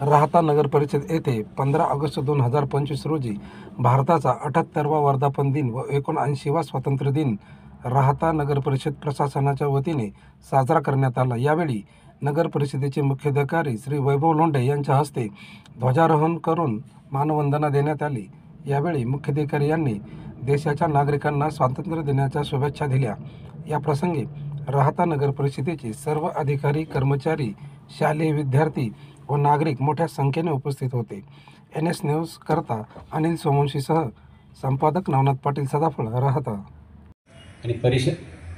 राहता नगर परिषद येथे 15 ऑगस्ट 2025 रोजी भारताचा 78वा वर्धापन दिन व 79वा स्वातंत्र्य दिन राहता नगर परिषद प्रशासनाच्या वतीने साजरा करण्यात आला। यावेळी नगर परिषदेचे मुख्याधिकारी श्री वैभव लोंढे यांच्या हस्ते ध्वजारोहण करून मानवंदना देण्यात आली। यावेळी मुख्याधिकारी यांनी देशाच्या नागरिकांना स्वातंत्र्य दिनाच्या शुभेच्छा दिल्या। या प्रसंगी राहता नगर परिषदेचे सर्व अधिकारी, कर्मचारी, शालेय विद्यार्थी व नागरिक मोठ्या संख्येने उपस्थित होते। NS न्यूज करता अनिल सोमवंशीसह संपादक नवनाथ पाटील, सदाफळ, राहता। आणि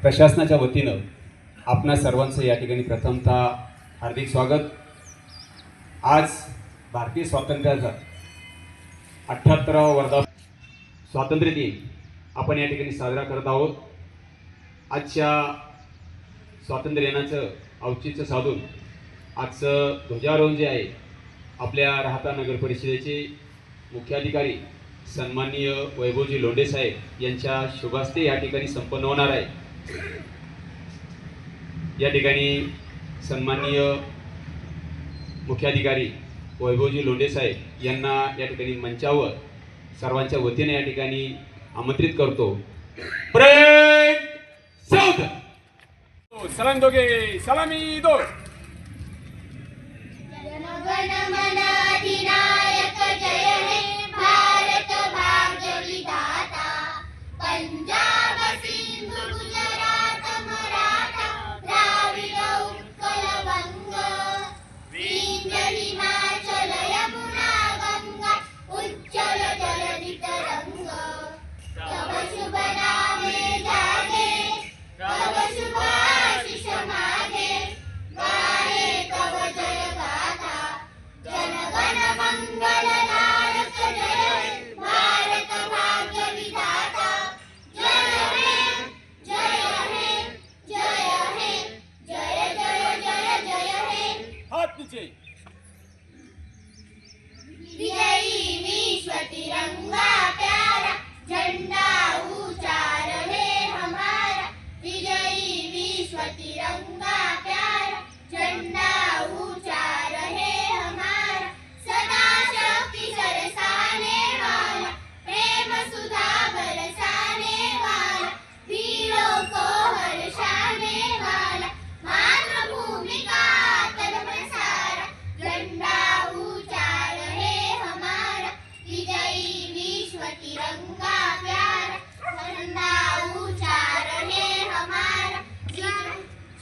प्रशासनाच्या वतीनं आपणा सर्वांचं या ठिकाणी प्रथमतः हार्दिक स्वागत। आज भारतीय स्वातंत्र्याचा 78वा वर्धापन स्वातंत्र्य दिन आपण या ठिकाणी साजरा करत आहोत। आजच्या स्वातंत्र्य दिनाचं औचित्य साधून आजचं ध्वजारोहण जे आहे आपल्या राहता नगर परिषदेचे मुख्याधिकारी सन्माननीय वैभवजी लोंढे साहेब यांच्या शुभहस्ते या ठिकाणी संपन्न होणार आहे। या ठिकाणी सन्माननीय मुख्याधिकारी वैभवजी लोंढे साहेब यांना या ठिकाणी मंचावर सर्वांच्या वतीने या ठिकाणी आमंत्रित करतो। परेड सावधान, सलामी दोघे, सलामी दो। जनगण अधिनायक जय हे भारत भाग्य विधाता, पंजाब सिंधु गुजरात मराठा द्राविड उत्कल वंग, विंध्य हिमाचल यमुना गंगा उज्ज्वल जलधि तरंग, तव शुभ नामे जागे, तव शुभ आशीष मागे, गाये तव जय गाथा, जनगण मंगल नायक जय हे भारत भाग्य विधाता, जय हे जय हे जय हे जय जय जय जय हे। हाथ नीचे। विजयी विश्व तिरंगा प्यारा, झंडा ऊंचा रहे हमारा, विजयी विश्व तिरंगा प्यारा, झंडा ऊंचा रहे हमारा, सदा शक्ति बरसाने वाला, प्रेम सुधा बरसाने वाला, वीरों को हर्षाने वाला, मातृभूमि का तन बसारा, झंडा ऊंचा रहे हमारा, विजयी विश्व तिरंगा प्यारा, झंडा ऊंचा रहे हमारा,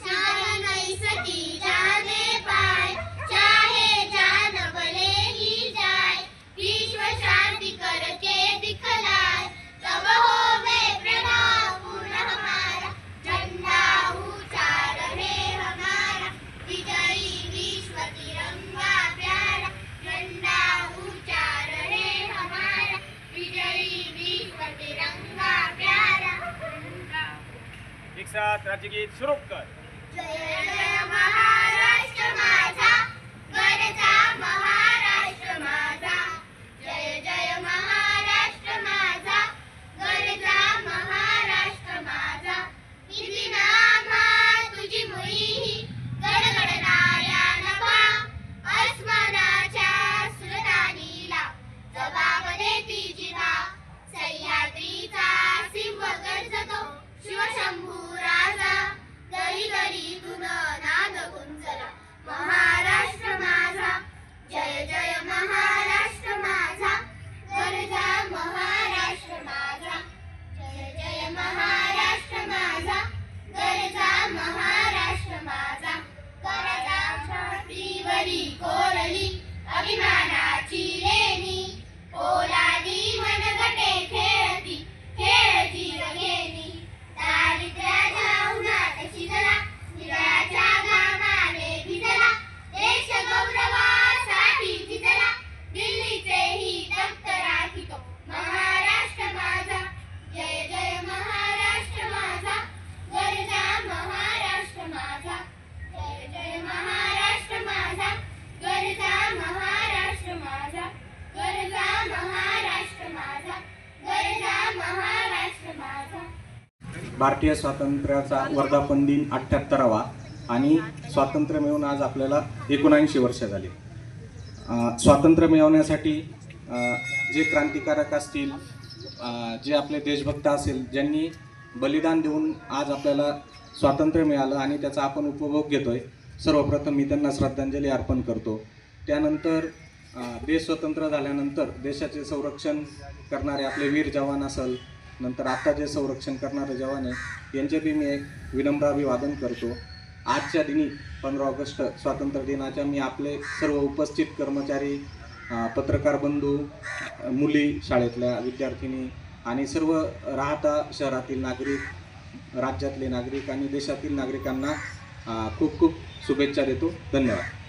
शान नैसकी जाने पाए, चाहे जान भले ही जाए, विश्व शांति करके दिखलाए, तब होवे प्रणव पूर्ण हमारा, झंडा ऊंचा रहे हमारा, विजयी विश्व तिरंगा प्यारा, झंडा ऊंचा रहे हमारा, विजयी विश्व तिरंगा प्यारा। एक साथ राज्यगीत शुरू कर। जय जय महाराष्ट्र माझा, गरजा महाराष्ट्र माझा, जय जय महाराष्ट्र माझा, गरजा महाराष्ट्र माझा, किती नामा तुझी मुळी गडगडणाऱ्या नभा, अस्मानाच्या सुलतानीला जबाब देती जिवा, सह्याद्रीचा सिंह गर्जतो शिवशंभू राजा, गरी गरीतून नाद गुंजला महाराष्ट्र माझा, जय जय महाराष्ट्र माझा, गरजा महाराष्ट्र माझा, जय जय महाराष्ट्र माझा, गरजा महाराष्ट्र माझा, गरजा छातीवरी कोरली अभिमानाची लेणी, पोलादी मनगटे खेळती खेळती रगेनी, दारिद्र्याच्या उन्हात शिजला, निराच्या घामाने भिजला, देश गौरवासाठी झिजला, दिल्लीचेही तख्त राखितो महाराष्ट्र माझा, जय जय महाराष्ट्र माझा, गरजा महाराष्ट्र माझा, जय जय महाराष्ट्र माझा, गरजा महाराष्ट्र माझा, गरजा महाराष्ट्र माझा, गरजा महाराष्ट्र माझा। भारतीय स्वातंत्र्याचा वर्धापन दिन 78वा आणि स्वातंत्र्य मिळून आज आपल्याला 79 वर्ष झाले। स्वातंत्र्य मिळवण्यासाठी जे क्रांतिकारक असतील, जे आपले देशभक्त असेल, ज्यांनी बलिदान देऊन आज आपल्याला स्वातंत्र्य मिळालं आणि त्याचा आपण उपभोग घेतोय, सर्वप्रथम मी त्यांना श्रद्धांजली अर्पण करतो. त्यानंतर देश स्वतंत्र झाल्यानंतर देशाचे संरक्षण करणारे आपले वीर जवान असेल, नंतर आता जे संरक्षण करणारे जवान आहे, यांचे बी मी एक विनम्र अभिवादन करतो. आजच्या दिनी 15 ऑगस्ट स्वातंत्र्य दिनाच्या मी आपले सर्व उपस्थित कर्मचारी, पत्रकार बंधू, मुली, शाळेतल्या विद्यार्थिनी आणि सर्व राहता शहरातील नागरिक, राज्यातले नागरिक आणि देशातील नागरिकांना खूप खूप शुभेच्छा देतो. धन्यवाद.